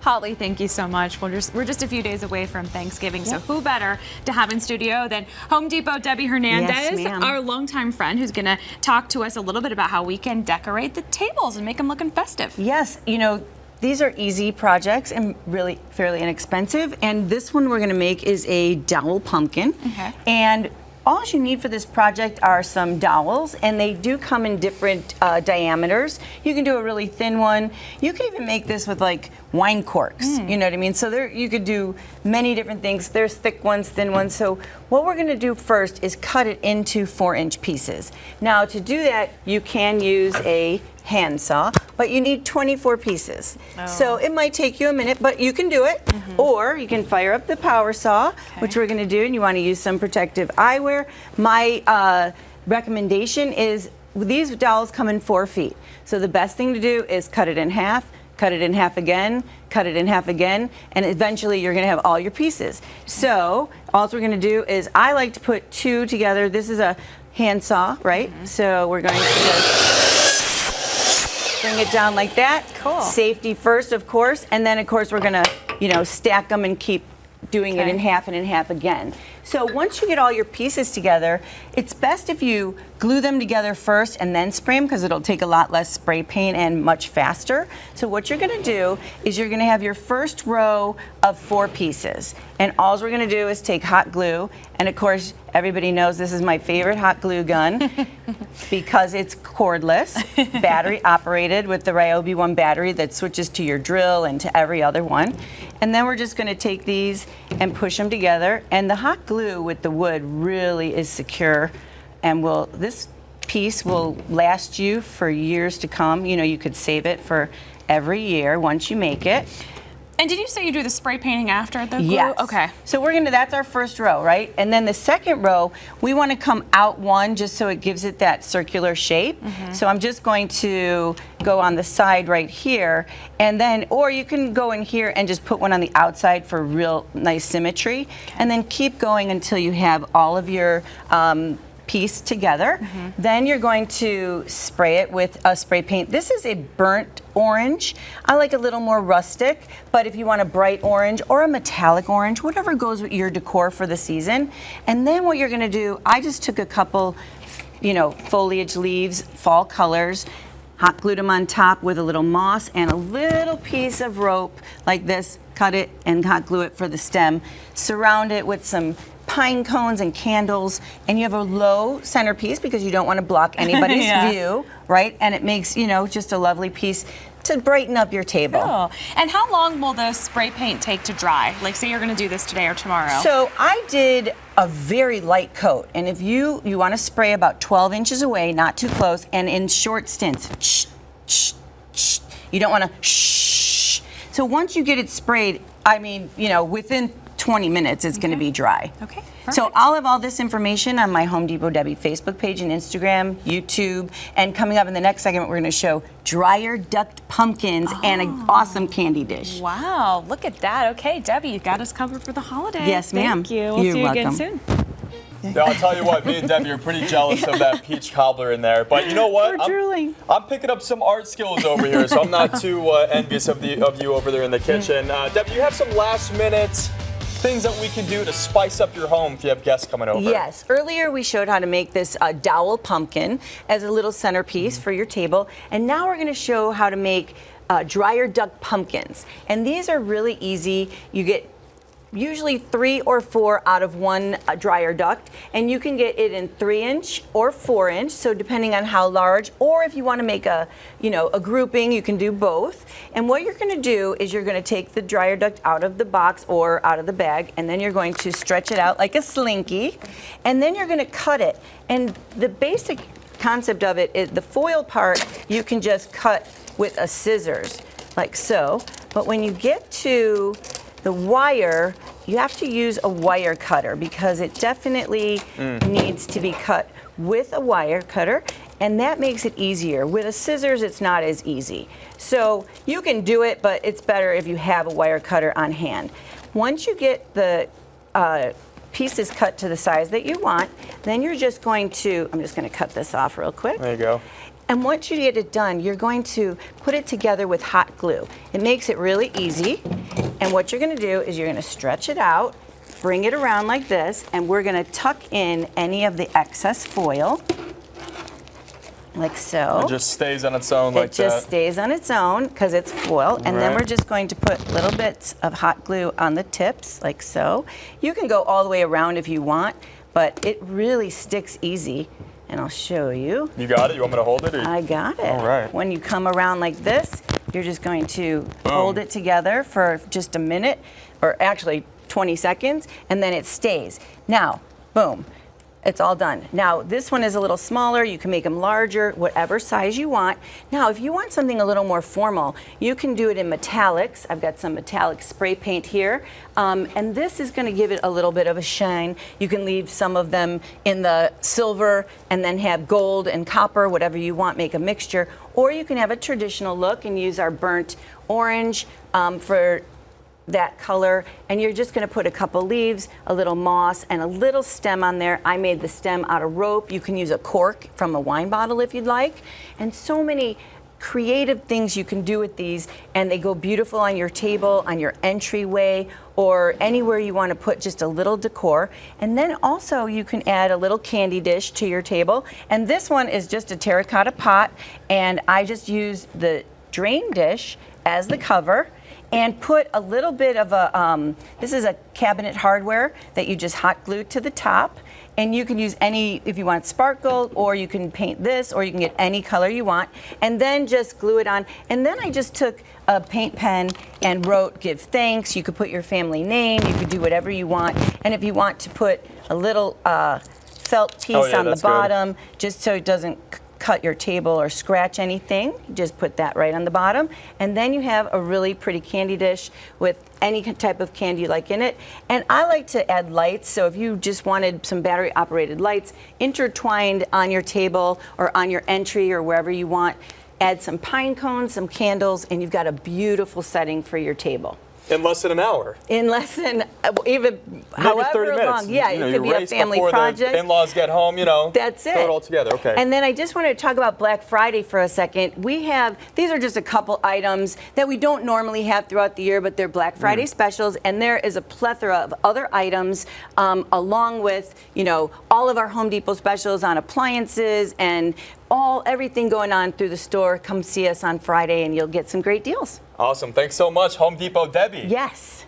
Holly, thank you so much. We're just a few days away from Thanksgiving, so who better to have in studio than Home Depot Debbie Hernandez, our longtime friend, who's going to talk to us a little bit about how we can decorate the tables and make them looking festive. Yes, you know, these are easy projects and really fairly inexpensive. And this one we're going to make is a dowel pumpkin. Okay. And all you need for this project are some dowels, and they do come in different diameters. You can do a really thin one. You can even make this with like wine corks, you know what I mean? So there, you could do many different things. There's thick ones, thin ones. So what we're gonna do first is cut it into 4-inch pieces. Now to do that, you can use a handsaw, but you need 24 pieces. So it might take you a minute, but you can do it. Or you can fire up the power saw, which we're gonna do, and you wanna use some protective eyewear. My recommendation is these dowels come in 4 feet. So the best thing to do is cut it in half, cut it in half again, cut it in half again, and eventually you're gonna have all your pieces. So all we're gonna do is, I like to put 2 together. This is a handsaw, right? So we're going to just bring it down like that. Cool. Safety first, of course, and then of course we're gonna, you know, stack them and keep doing it in half and in half again. So once you get all your pieces together, it's best if you glue them together first and then spray them, because it'll take a lot less spray paint and much faster. So what you're gonna do is you're gonna have your first row of 4 pieces. And all we're gonna do is take hot glue, and of course, everybody knows this is my favorite hot glue gun because it's cordless, battery operated with the Ryobi One battery that switches to your drill and to every other one. And then we're just gonna take these and push them together. And the hot glue with the wood really is secure, and this piece will last you for years to come. You know, you could save it for every year once you make it. And did you say you do the spray painting after the glue? Yes. Okay. So that's our first row, right? And then the second row, we want to come out one just so it gives it that circular shape. So I'm just going to go on the side right here, and then, or you can go in here and just put one on the outside for real nice symmetry, and then keep going until you have all of your piece together. Then you're going to spray it with a spray paint. This is a burnt orange. I like a little more rustic, but if you want a bright orange or a metallic orange, whatever goes with your decor for the season. And then what you're gonna do, I just took a couple, you know, foliage leaves, fall colors, hot glued them on top with a little moss and a little piece of rope like this, cut it and hot glue it for the stem, surround it with some pine cones and candles, and you have a low centerpiece because you don't want to block anybody's view, right? And it makes, you know, just a lovely piece to brighten up your table. Cool. And how long will the spray paint take to dry? Like, say you're going to do this today or tomorrow. So I did a very light coat, and if you want to spray about 12 inches away, not too close, and in short stints. Shh, shh, shh. You don't want to shh. So once you get it sprayed, I mean, you know, within 20 minutes it's going to be dry. Okay. So I'll have all this information on my Home Depot Debbie Facebook page and Instagram, YouTube, and coming up in the next segment, we're going to show dryer ducked pumpkins and an awesome candy dish. Wow, look at that. Okay, Debbie, you got us covered for the holiday. Yes, ma'am. Thank you. We'll You're see you welcome. again soon. Yeah, I'll tell you what, me and Debbie are pretty jealous of that peach cobbler in there. But you know what? We're drooling. I'm picking up some art skills over here, so I'm not too envious of you over there in the kitchen. Debbie, you have some last minute things that we can do to spice up your home if you have guests coming over. Yes. Earlier we showed how to make this dowel pumpkin as a little centerpiece for your table. And now we're going to show how to make dryer duck pumpkins. And these are really easy. You get usually 3 or 4 out of one dryer duct, and you can get it in 3-inch or 4-inch, so depending on how large, or if you want to make a grouping, you can do both. And what you're going to do is you're going to take the dryer duct out of the box or out of the bag, and then you're going to stretch it out like a slinky, and then you're going to cut it. And the basic concept of it is the foil part you can just cut with a scissors like so, but when you get to the wire, you have to use a wire cutter because it definitely needs to be cut with a wire cutter, and that makes it easier. With a scissors, it's not as easy. So you can do it, but it's better if you have a wire cutter on hand. Once you get the pieces cut to the size that you want, then you're just going to, I'm just going to cut this off real quick. There you go. And once you get it done, you're going to put it together with hot glue. It makes it really easy. And what you're gonna do is you're gonna stretch it out, bring it around like this, and we're gonna tuck in any of the excess foil, like so. It just stays on its own like that. It just stays on its own because it's foil. And then Right. we're just going to put little bits of hot glue on the tips, like so. You can go all the way around if you want, but it really sticks easy. And I'll show you. You got it? You want me to hold it? Or... I got it. All right. When you come around like this, you're just going to hold it together for just a minute, or actually 20 seconds, and then it stays. Now, boom. It's all done. Now, this one is a little smaller. You can make them larger, whatever size you want. Now, if you want something a little more formal, you can do it in metallics. I've got some metallic spray paint here. And this is going to give it a little bit of a shine. You can leave some of them in the silver and then have gold and copper, whatever you want, make a mixture. Or you can have a traditional look and use our burnt orange for that color, and you're just going to put a couple leaves, a little moss, and a little stem on there. I made the stem out of rope. You can use a cork from a wine bottle if you'd like, and so many creative things you can do with these, and they go beautiful on your table, on your entryway, or anywhere you want to put just a little decor. And then also you can add a little candy dish to your table, and this one is just a terracotta pot, and I just use the drain dish as the cover, and put a little bit of a, this is a cabinet hardware that you just hot glued to the top. And you can use any, if you want sparkle, or you can paint this, or you can get any color you want, and then just glue it on. And then I just took a paint pen and wrote, give thanks. You could put your family name, you could do whatever you want. And if you want to put a little felt piece on the bottom, just so it doesn't cut your table or scratch anything, just put that right on the bottom, and then you have a really pretty candy dish with any type of candy you like in it. And I like to add lights, so if you just wanted some battery operated lights intertwined on your table or on your entry or wherever you want, add some pine cones, some candles, and you've got a beautiful setting for your table. In less than an hour. In less than, even maybe however 30 minutes. long. Yeah, you know, it could be a family project. The in-laws get home, you know. That's it. Throw it all together. Okay. And then I just wanted to talk about Black Friday for a second. We have, these are just a couple items that we don't normally have throughout the year, but they're Black Friday specials, and there is a plethora of other items along with, you know, all of our Home Depot specials on appliances and everything going on through the store. Come see us on Friday and you'll get some great deals. Awesome. Thanks so much, Home Depot Debbie. Yes.